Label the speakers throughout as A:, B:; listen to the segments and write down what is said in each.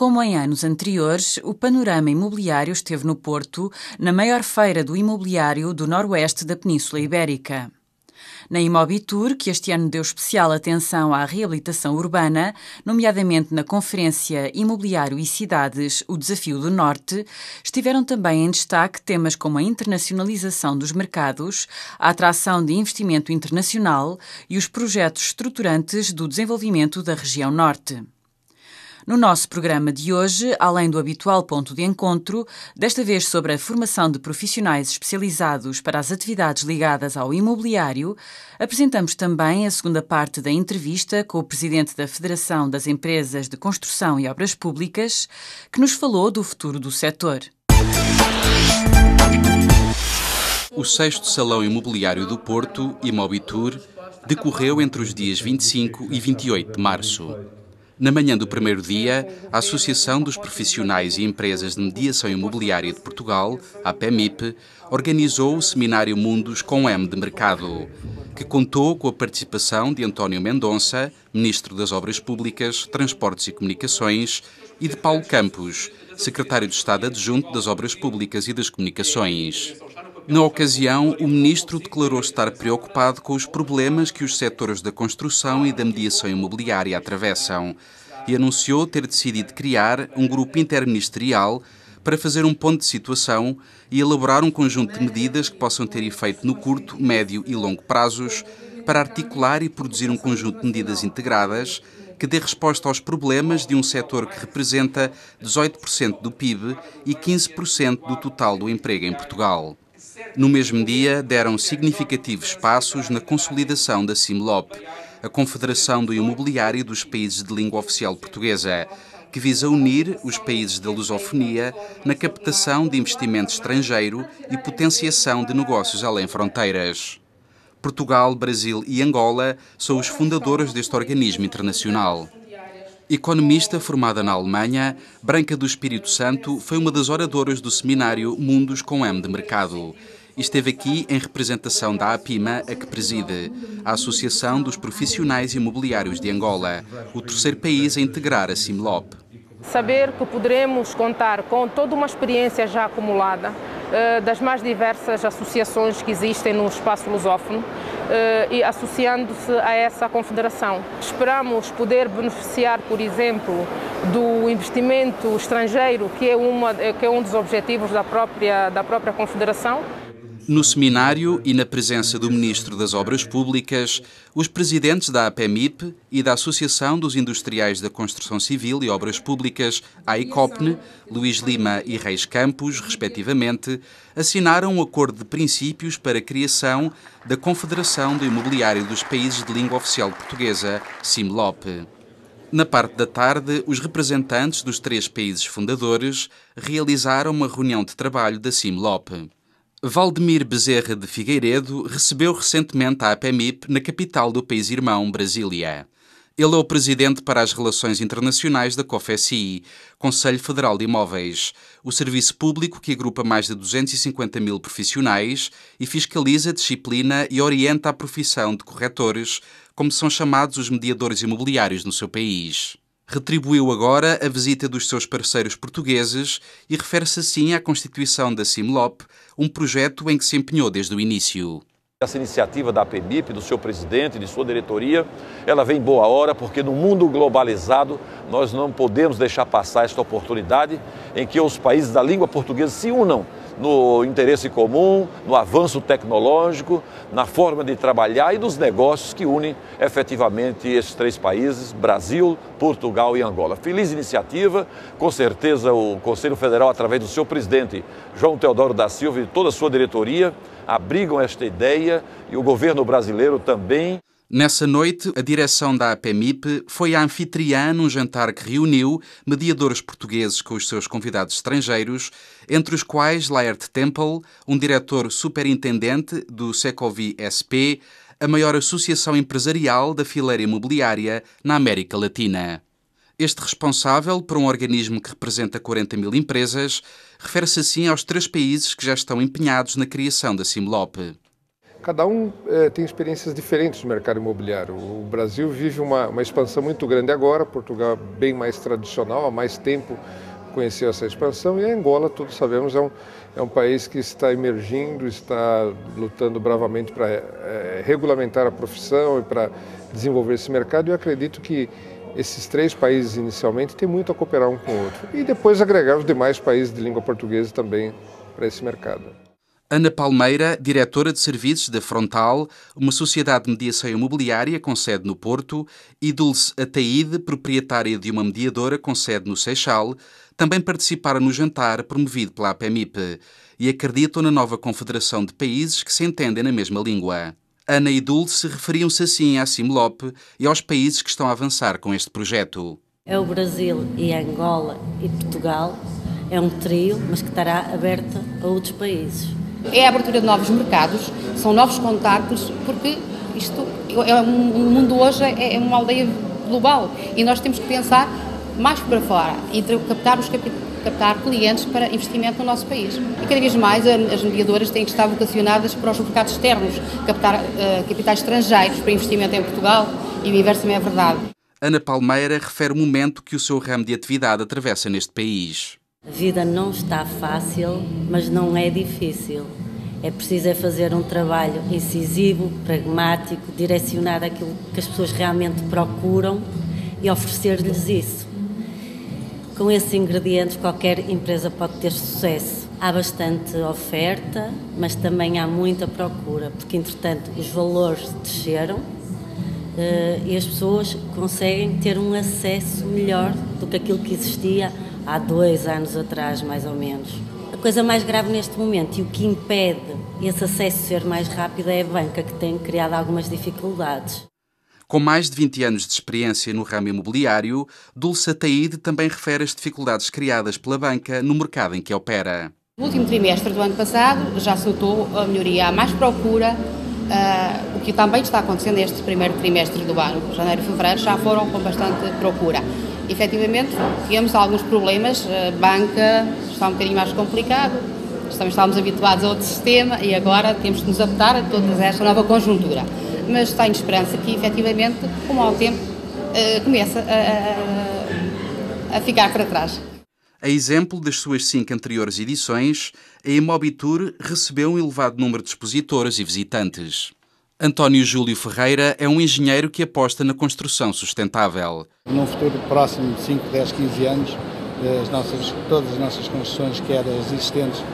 A: como em anos anteriores, o panorama imobiliário esteve no Porto, na maior feira do imobiliário do noroeste da Península Ibérica. Na Imobitur, que este ano deu especial atenção à reabilitação urbana, nomeadamente na Conferência Imobiliário e Cidades, o Desafio do Norte, estiveram também em destaque temas como a internacionalização dos mercados, a atração de investimento internacional e os projetos estruturantes do desenvolvimento da região Norte. No nosso programa de hoje, além do habitual ponto de encontro, desta vez sobre a formação de profissionais especializados para as atividades ligadas ao imobiliário, apresentamos também a segunda parte da entrevista com o presidente da Federação das Empresas de Construção e Obras Públicas, que nos falou do futuro do setor.
B: O 6º Salão Imobiliário do Porto, Imobitur, decorreu entre os dias 25 e 28 de março. Na manhã do primeiro dia, a Associação dos Profissionais e Empresas de Mediação Imobiliária de Portugal, a APMIP, organizou o seminário Mundos com M de Mercado, que contou com a participação de António Mendonça, Ministro das Obras Públicas, Transportes e Comunicações, e de Paulo Campos, Secretário de Estado Adjunto das Obras Públicas e das Comunicações. Na ocasião, o Ministro declarou estar preocupado com os problemas que os setores da construção e da mediação imobiliária atravessam e anunciou ter decidido criar um grupo interministerial para fazer um ponto de situação e elaborar um conjunto de medidas que possam ter efeito no curto, médio e longo prazos para articular e produzir um conjunto de medidas integradas que dê resposta aos problemas de um setor que representa 18% do PIB e 15% do total do emprego em Portugal. No mesmo dia, deram significativos passos na consolidação da CIMLOP, a Confederação do Imobiliário dos Países de Língua Oficial Portuguesa, que visa unir os países da lusofonia na captação de investimento estrangeiro e potenciação de negócios além fronteiras. Portugal, Brasil e Angola são os fundadores deste organismo internacional. Economista formada na Alemanha, Branca do Espírito Santo foi uma das oradoras do seminário Mundos com M de Mercado e esteve aqui em representação da APIMA, a que preside, a Associação dos Profissionais Imobiliários de Angola, o terceiro país a integrar a CIMLOP.
C: Saber que poderemos contar com toda uma experiência já acumulada das mais diversas associações que existem no espaço lusófono e associando-se a essa confederação. Esperamos poder beneficiar, por exemplo, do investimento estrangeiro, que é um dos objetivos da própria confederação.
B: No seminário e na presença do Ministro das Obras Públicas, os presidentes da APMIP e da Associação dos Industriais da Construção Civil e Obras Públicas, a ICOPNE, Luís Lima e Reis Campos, respectivamente, assinaram um acordo de princípios para a criação da Confederação do Imobiliário dos Países de Língua Oficial Portuguesa, CIMLOP. Na parte da tarde, os representantes dos 3 países fundadores realizaram uma reunião de trabalho da CIMLOP. Valdemir Bezerra de Figueiredo recebeu recentemente a APMIP na capital do país irmão, Brasília. Ele é o presidente para as relações internacionais da COFECI, Conselho Federal de Imóveis, o serviço público que agrupa mais de 250 mil profissionais e fiscaliza a disciplina e orienta a profissão de corretores, como são chamados os mediadores imobiliários no seu país. Retribuiu agora a visita dos seus parceiros portugueses e refere-se assim à constituição da CIMLOP, um projeto em que se empenhou desde o início.
D: Essa iniciativa da APMIP, do seu presidente, de sua diretoria, ela vem em boa hora porque no mundo globalizado nós não podemos deixar passar esta oportunidade em que os países da língua portuguesa se unam no interesse comum, no avanço tecnológico, na forma de trabalhar e dos negócios que unem efetivamente esses 3 países, Brasil, Portugal e Angola. Feliz iniciativa, com certeza o Conselho Federal, através do seu presidente, João Teodoro da Silva e toda a sua diretoria, abrigam esta ideia e o governo brasileiro também.
B: Nessa noite, a direção da APMIP foi a anfitriã num jantar que reuniu mediadores portugueses com os seus convidados estrangeiros, entre os quais Laerte Temple, um diretor superintendente do Secovi SP, a maior associação empresarial da fileira imobiliária na América Latina. Este responsável, por um organismo que representa 40 mil empresas, refere-se assim aos 3 países que já estão empenhados na criação da CIMLOP.
E: Cada um tem experiências diferentes no mercado imobiliário. O Brasil vive uma expansão muito grande agora, Portugal bem mais tradicional, há mais tempo conheceu essa expansão, e a Angola, todos sabemos, é um país que está emergindo, está lutando bravamente para regulamentar a profissão e para desenvolver esse mercado. Eu acredito que esses 3 países inicialmente têm muito a cooperar um com o outro e depois agregar os demais países de língua portuguesa também para esse mercado.
B: Ana Palmeira, diretora de serviços da Frontal, uma sociedade de mediação imobiliária com sede no Porto, e Dulce Ataíde, proprietária de uma mediadora com sede no Seixal, também participaram no jantar promovido pela APMIP e acreditam na nova confederação de países que se entendem na mesma língua. Ana e Dulce referiam-se assim à Simlop e aos países que estão a avançar com este projeto.
F: É o Brasil e Angola e Portugal, é um trio, mas que estará aberta a outros países.
G: É a abertura de novos mercados, são novos contactos, porque o mundo hoje é uma aldeia global e nós temos que pensar mais para fora e captar clientes para investimento no nosso país. E cada vez mais as mediadoras têm que estar vocacionadas para os mercados externos, captar capitais estrangeiros para investimento em Portugal, e o inverso também é verdade.
B: Ana Palmeira refere o momento que o seu ramo de atividade atravessa neste país.
F: A vida não está fácil, mas não é difícil. É preciso fazer um trabalho incisivo, pragmático, direcionado àquilo que as pessoas realmente procuram e oferecer-lhes isso. Com esses ingredientes, qualquer empresa pode ter sucesso. Há bastante oferta, mas também há muita procura, porque, entretanto, os valores desceram e as pessoas conseguem ter um acesso melhor do que aquilo que existia há 2 anos atrás, mais ou menos. A coisa mais grave neste momento e o que impede esse acesso ser mais rápido é a banca, que tem criado algumas dificuldades.
B: Com mais de 20 anos de experiência no ramo imobiliário, Dulce Ataíde também refere as dificuldades criadas pela banca no mercado em que opera.
G: No último trimestre do ano passado já se notou a melhoria, há mais procura, o que também está acontecendo neste primeiro trimestre do ano. Janeiro e fevereiro já foram com bastante procura. Efetivamente, tínhamos alguns problemas, a banca está um bocadinho mais complicado, estávamos habituados a outro sistema e agora temos que nos adaptar a toda esta nova conjuntura. Mas tenho esperança que, efetivamente, com o tempo, começa a ficar para trás.
B: A exemplo das suas 5 anteriores edições, a Imobitur recebeu um elevado número de expositores e visitantes. António Júlio Ferreira é um engenheiro que aposta na construção sustentável.
H: Num futuro próximo, 5, 10, 15 anos, todas as nossas construções, quer as existentes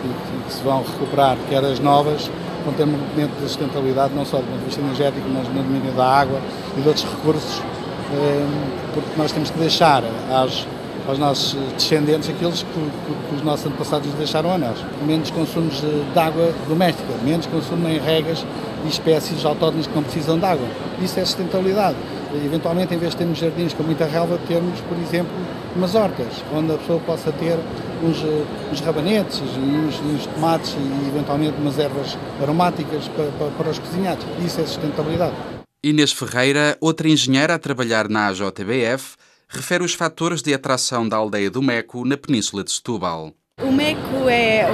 H: e que se vão recuperar, quer as novas, vão ter um componente de sustentabilidade, não só do ponto de vista energético, mas no domínio da água e de outros recursos, porque nós temos que deixar aos nossos descendentes aqueles que os nossos antepassados nos deixaram a nós. Menos consumos de água doméstica, menos consumo em regas e espécies autóctones que não precisam de água. Isso é sustentabilidade. Eventualmente, em vez de termos jardins com muita relva, termos, por exemplo, umas hortas, onde a pessoa possa ter uns rabanetes e uns tomates e, eventualmente, umas ervas aromáticas para os cozinhados. Isso é sustentabilidade.
B: Inês Ferreira, outra engenheira a trabalhar na AJBF, refere os fatores de atração da aldeia do Meco na Península de Setúbal.
I: O Meco é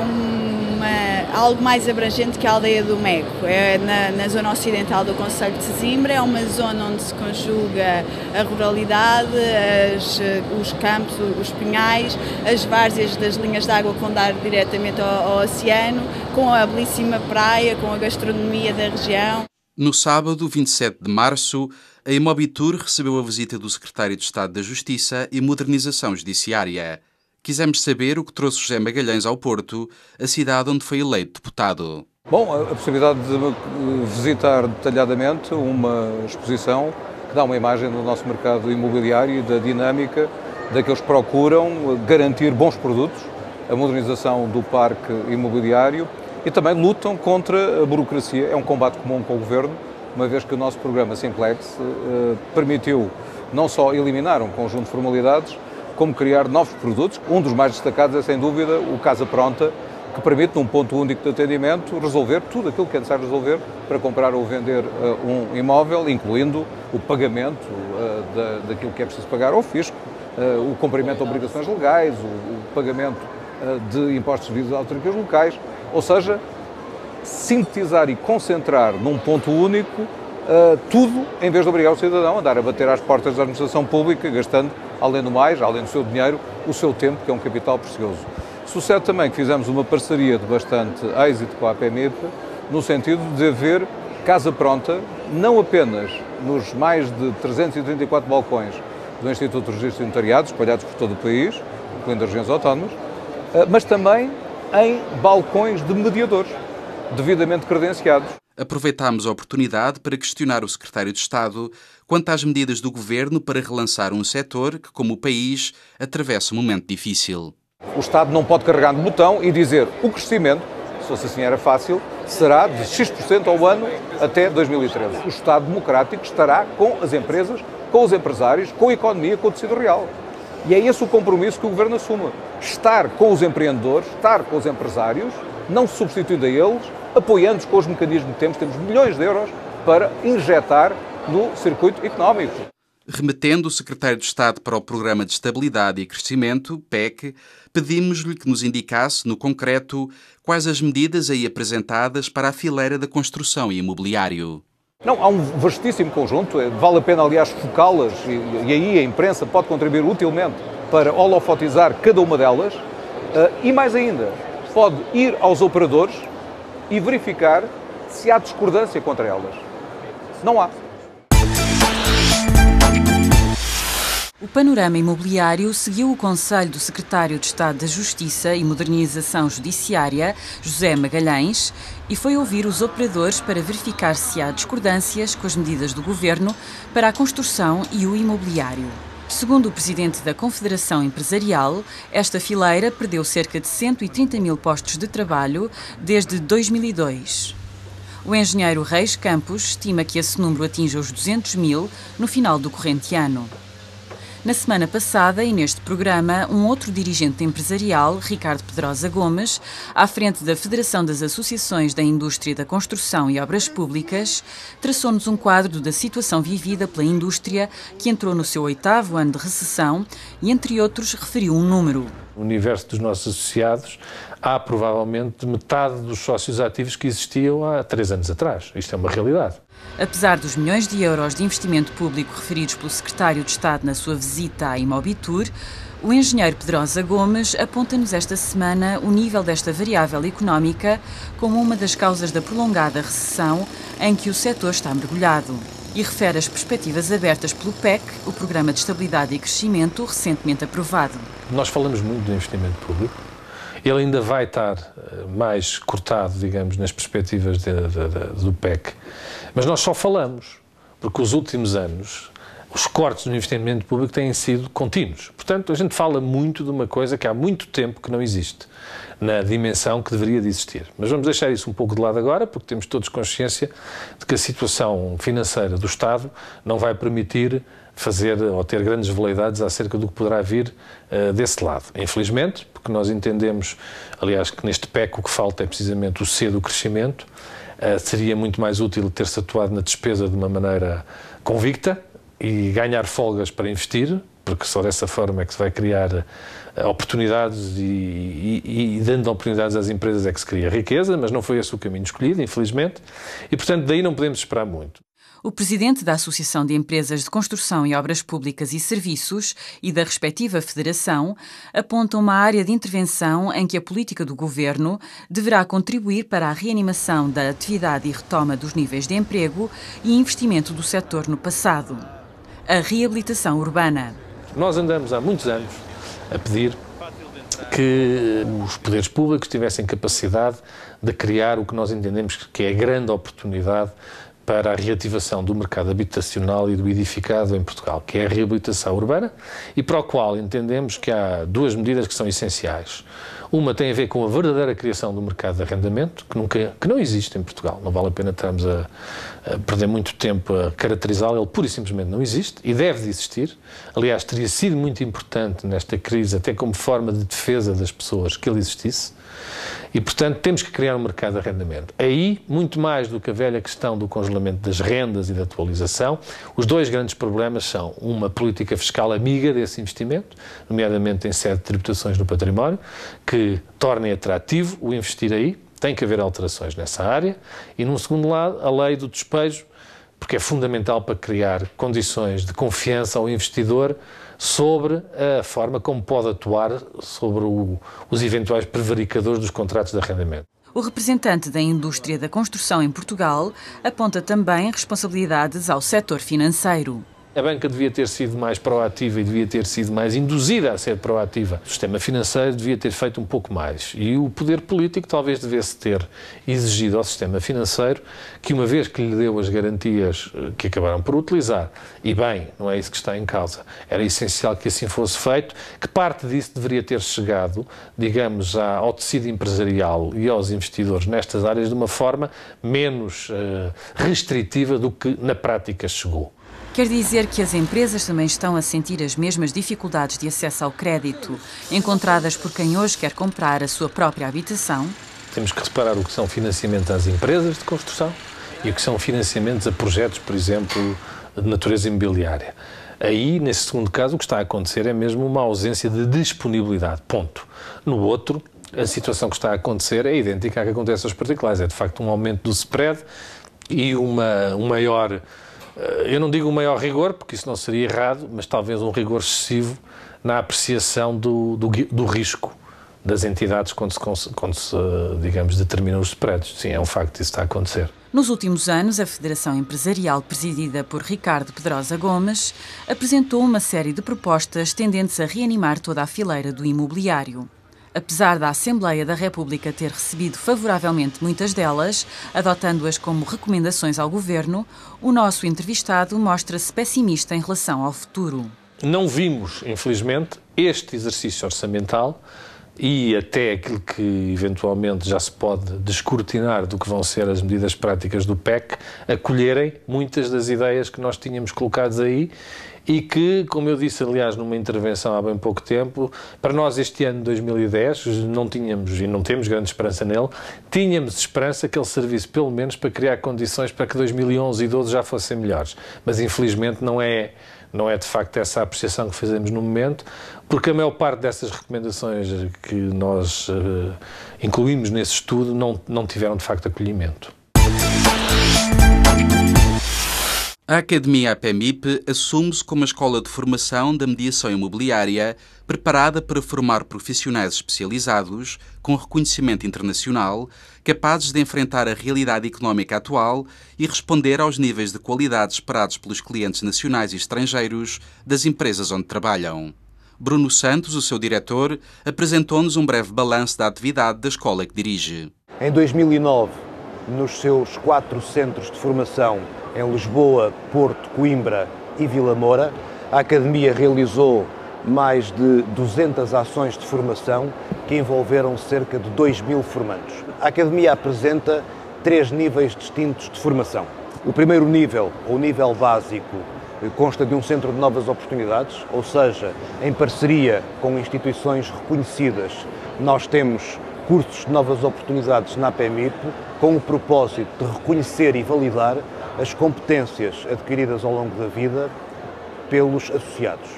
I: algo mais abrangente que a aldeia do Meco. É na zona ocidental do concelho de Sesimbra, é uma zona onde se conjuga a ruralidade, os campos, os pinhais, as várzeas das linhas de água que vão dar diretamente ao oceano, com a belíssima praia, com a gastronomia da região.
B: No sábado, 27 de março, a Imobitur recebeu a visita do Secretário de Estado da Justiça e Modernização Judiciária. Quisemos saber o que trouxe José Magalhães ao Porto, a cidade onde foi eleito deputado.
D: Bom, a possibilidade de visitar detalhadamente uma exposição que dá uma imagem do nosso mercado imobiliário e da dinâmica daqueles que procuram garantir bons produtos, a modernização do parque imobiliário e também lutam contra a burocracia. É um combate comum com o Governo, uma vez que o nosso programa Simplex permitiu não só eliminar um conjunto de formalidades, como criar novos produtos. Um dos mais destacados é, sem dúvida, o Casa Pronta, que permite, num ponto único de atendimento, resolver tudo aquilo que é necessário resolver para comprar ou vender um imóvel, incluindo o pagamento daquilo que é preciso pagar ao fisco, o cumprimento de obrigações legais, o pagamento de impostos devidos a autarquias locais, ou seja,
J: sintetizar e concentrar num ponto único tudo, em vez de obrigar o cidadão a andar a bater às portas da administração pública, gastando, além do mais, além do seu dinheiro, o seu tempo, que é um capital precioso. Sucede também que fizemos uma parceria de bastante êxito com a APMIP, no sentido de haver casa pronta, não apenas nos mais de 334 balcões do Instituto de Registro de Notariado, espalhados por todo o país, incluindo as regiões autónomas, mas também em balcões de mediadores, devidamente credenciados.
B: Aproveitámos a oportunidade para questionar o Secretário de Estado quanto às medidas do Governo para relançar um setor que, como o país, atravessa um momento difícil.
J: O Estado não pode carregar no botão e dizer o crescimento, se fosse assim era fácil, será de X% ao ano até 2013. O Estado democrático estará com as empresas, com os empresários, com a economia, com o tecido real. E é esse o compromisso que o Governo assume. Estar com os empreendedores, estar com os empresários, não se substituindo a eles, apoiando-os com os mecanismos que temos milhões de euros para injetar no circuito económico.
B: Remetendo o Secretário de Estado para o Programa de Estabilidade e Crescimento, PEC, pedimos-lhe que nos indicasse, no concreto, quais as medidas aí apresentadas para a fileira da construção e imobiliário.
J: Não, há um vastíssimo conjunto, vale a pena, aliás, focá-las, e aí a imprensa pode contribuir utilmente para holofotizar cada uma delas, e mais ainda, pode ir aos operadores e verificar se há discordância contra elas. Não há.
A: O panorama imobiliário seguiu o conselho do Secretário de Estado da Justiça e Modernização Judiciária, José Magalhães, e foi ouvir os operadores para verificar se há discordâncias com as medidas do Governo para a construção e o imobiliário. Segundo o presidente da Confederação Empresarial, esta fileira perdeu cerca de 130 mil postos de trabalho desde 2002. O engenheiro Reis Campos estima que esse número atinja os 200 mil no final do corrente ano. Na semana passada, e neste programa, um outro dirigente empresarial, Ricardo Pedrosa Gomes, à frente da Federação das Associações da Indústria da Construção e Obras Públicas, traçou-nos um quadro da situação vivida pela indústria, que entrou no seu 8º ano de recessão e, entre outros, referiu um número.
K: No universo dos nossos associados, há provavelmente metade dos sócios ativos que existiam há 3 anos atrás. Isto é uma realidade.
A: Apesar dos milhões de euros de investimento público referidos pelo Secretário de Estado na sua visita à Imobitur, o engenheiro Pedrosa Gomes aponta-nos esta semana o nível desta variável económica como uma das causas da prolongada recessão em que o setor está mergulhado. E refere as perspectivas abertas pelo PEC, o Programa de Estabilidade e Crescimento, recentemente aprovado.
K: Nós falamos muito do investimento público. Ele ainda vai estar mais cortado, digamos, nas perspectivas do PEC. Mas nós só falamos, porque os últimos anos os cortes no investimento público têm sido contínuos. Portanto, a gente fala muito de uma coisa que há muito tempo que não existe, na dimensão que deveria de existir. Mas vamos deixar isso um pouco de lado agora, porque temos todos consciência de que a situação financeira do Estado não vai permitir fazer ou ter grandes veleidades acerca do que poderá vir desse lado. Infelizmente, porque nós entendemos, aliás, que neste PEC o que falta é precisamente o C do crescimento, seria muito mais útil ter-se atuado na despesa de uma maneira convicta e ganhar folgas para investir, porque só dessa forma é que se vai criar oportunidades e dando oportunidades às empresas é que se cria riqueza, mas não foi esse o caminho escolhido, infelizmente, e portanto daí não podemos esperar muito.
A: O presidente da Associação de Empresas de Construção e Obras Públicas e Serviços e da respectiva federação aponta uma área de intervenção em que a política do governo deverá contribuir para a reanimação da atividade e retoma dos níveis de emprego e investimento do setor no passado. A reabilitação urbana.
K: Nós andamos há muitos anos a pedir que os poderes públicos tivessem capacidade de criar o que nós entendemos que é a grande oportunidade para a reativação do mercado habitacional e do edificado em Portugal, que é a reabilitação urbana, e para o qual entendemos que há 2 medidas que são essenciais. Uma tem a ver com a verdadeira criação do mercado de arrendamento, que não existe em Portugal. Não vale a pena estarmos a perder muito tempo a caracterizá-lo, ele pura e simplesmente não existe e deve de existir. Aliás, teria sido muito importante nesta crise, até como forma de defesa das pessoas, que ele existisse. E, portanto, temos que criar um mercado de arrendamento. Aí, muito mais do que a velha questão do congelamento das rendas e da atualização, os 2 grandes problemas são uma política fiscal amiga desse investimento, nomeadamente em sede de tributações no património, que tornem atrativo o investir aí, tem que haver alterações nessa área e, num segundo lado, a lei do despejo, porque é fundamental para criar condições de confiança ao investidor sobre a forma como pode atuar sobre os eventuais prevaricadores dos contratos de arrendamento.
A: O representante da indústria da construção em Portugal aponta também responsabilidades ao setor financeiro.
K: A banca devia ter sido mais proativa e devia ter sido mais induzida a ser proativa. O sistema financeiro devia ter feito um pouco mais. E o poder político talvez devesse ter exigido ao sistema financeiro que, uma vez que lhe deu as garantias que acabaram por utilizar, e bem, não é isso que está em causa, era essencial que assim fosse feito, que parte disso deveria ter chegado, digamos, ao tecido empresarial e aos investidores nestas áreas de uma forma menos restritiva do que na prática chegou.
A: Quer dizer que as empresas também estão a sentir as mesmas dificuldades de acesso ao crédito encontradas por quem hoje quer comprar a sua própria habitação?
K: Temos que separar o que são financiamentos às empresas de construção e o que são financiamentos a projetos, por exemplo, de natureza imobiliária. Aí, nesse segundo caso, o que está a acontecer é mesmo uma ausência de disponibilidade, ponto. No outro, a situação que está a acontecer é idêntica à que acontece aos particulares. É, de facto, um aumento do spread e um maior... Eu não digo um maior rigor, porque isso não seria errado, mas talvez um rigor excessivo na apreciação do risco das entidades quando se, digamos, determinam os spreads. Sim, é um facto, isso está a acontecer.
A: Nos últimos anos, a Federação Empresarial, presidida por Ricardo Pedrosa Gomes, apresentou uma série de propostas tendentes a reanimar toda a fileira do imobiliário. Apesar da Assembleia da República ter recebido favoravelmente muitas delas, adotando-as como recomendações ao Governo, o nosso entrevistado mostra-se pessimista em relação ao futuro.
K: Não vimos, infelizmente, este exercício orçamental e até aquilo que eventualmente já se pode descortinar do que vão ser as medidas práticas do PEC, acolherem muitas das ideias que nós tínhamos colocadas aí e que, como eu disse, aliás, numa intervenção há bem pouco tempo, para nós este ano de 2010 não tínhamos e não temos grande esperança nele, tínhamos esperança que ele servisse pelo menos para criar condições para que 2011 e 2012 já fossem melhores, mas infelizmente não é de facto essa a apreciação que fazemos no momento, porque a maior parte dessas recomendações que nós incluímos nesse estudo não tiveram de facto acolhimento.
B: A Academia APEMIP assume-se como a escola de formação da mediação imobiliária preparada para formar profissionais especializados com reconhecimento internacional, capazes de enfrentar a realidade económica atual e responder aos níveis de qualidade esperados pelos clientes nacionais e estrangeiros das empresas onde trabalham. Bruno Santos, o seu diretor, apresentou-nos um breve balanço da atividade da escola que dirige.
L: Em 2009, nos seus 4 centros de formação em Lisboa, Porto, Coimbra e Vila Moura, a Academia realizou mais de 200 ações de formação que envolveram cerca de 2.000 formandos. A Academia apresenta 3 níveis distintos de formação. O primeiro nível, o nível básico, consta de um centro de novas oportunidades, ou seja, em parceria com instituições reconhecidas, nós temos cursos de novas oportunidades na APEMIP com o propósito de reconhecer e validar as competências adquiridas ao longo da vida pelos associados.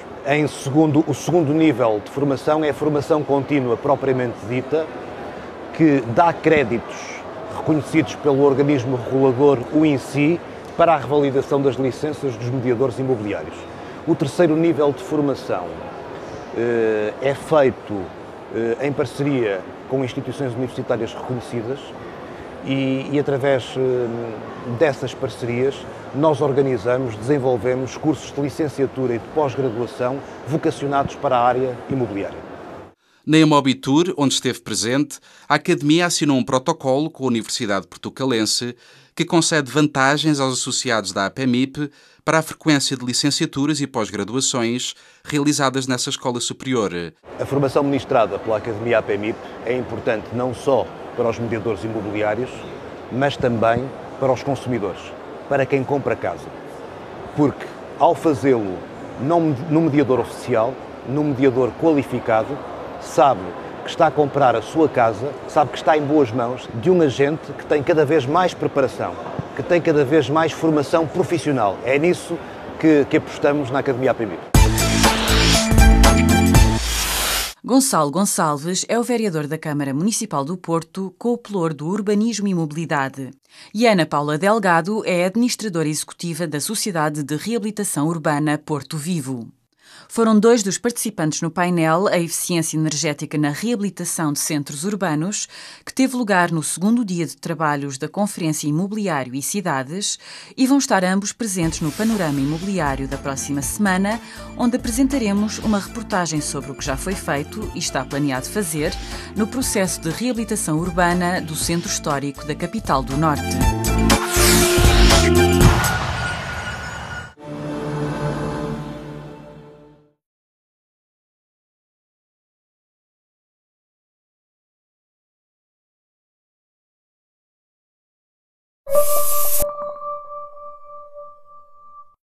L: O segundo nível de formação é a formação contínua propriamente dita, que dá créditos reconhecidos pelo organismo regulador, o INSI, para a revalidação das licenças dos mediadores imobiliários. O terceiro nível de formação é feito em parceria com instituições universitárias reconhecidas e através dessas parcerias nós desenvolvemos cursos de licenciatura e de pós-graduação vocacionados para a área imobiliária.
B: Na Imobitur, onde esteve presente, a Academia assinou um protocolo com a Universidade Portucalense que concede vantagens aos associados da APEMIP para a frequência de licenciaturas e pós-graduações realizadas nessa escola superior.
L: A formação ministrada pela Academia APEMIP é importante não só para os mediadores imobiliários, mas também para os consumidores, para quem compra casa. Porque, ao fazê-lo num mediador oficial, num mediador qualificado, sabe que está a comprar a sua casa, sabe que está em boas mãos de um agente que tem cada vez mais preparação, que tem cada vez mais formação profissional. É nisso que apostamos na Academia APEMIP.
A: Gonçalo Gonçalves é o vereador da Câmara Municipal do Porto, com o pelour do Urbanismo e Mobilidade. E Ana Paula Delgado é administradora executiva da Sociedade de Reabilitação Urbana Porto Vivo. Foram 2 dos participantes no painel A Eficiência Energética na Reabilitação de Centros Urbanos, que teve lugar no 2º dia de trabalhos da Conferência Imobiliário e Cidades, e vão estar ambos presentes no Panorama Imobiliário da próxima semana, onde apresentaremos uma reportagem sobre o que já foi feito e está planeado fazer no processo de reabilitação urbana do Centro Histórico da Capital do Norte.
M: You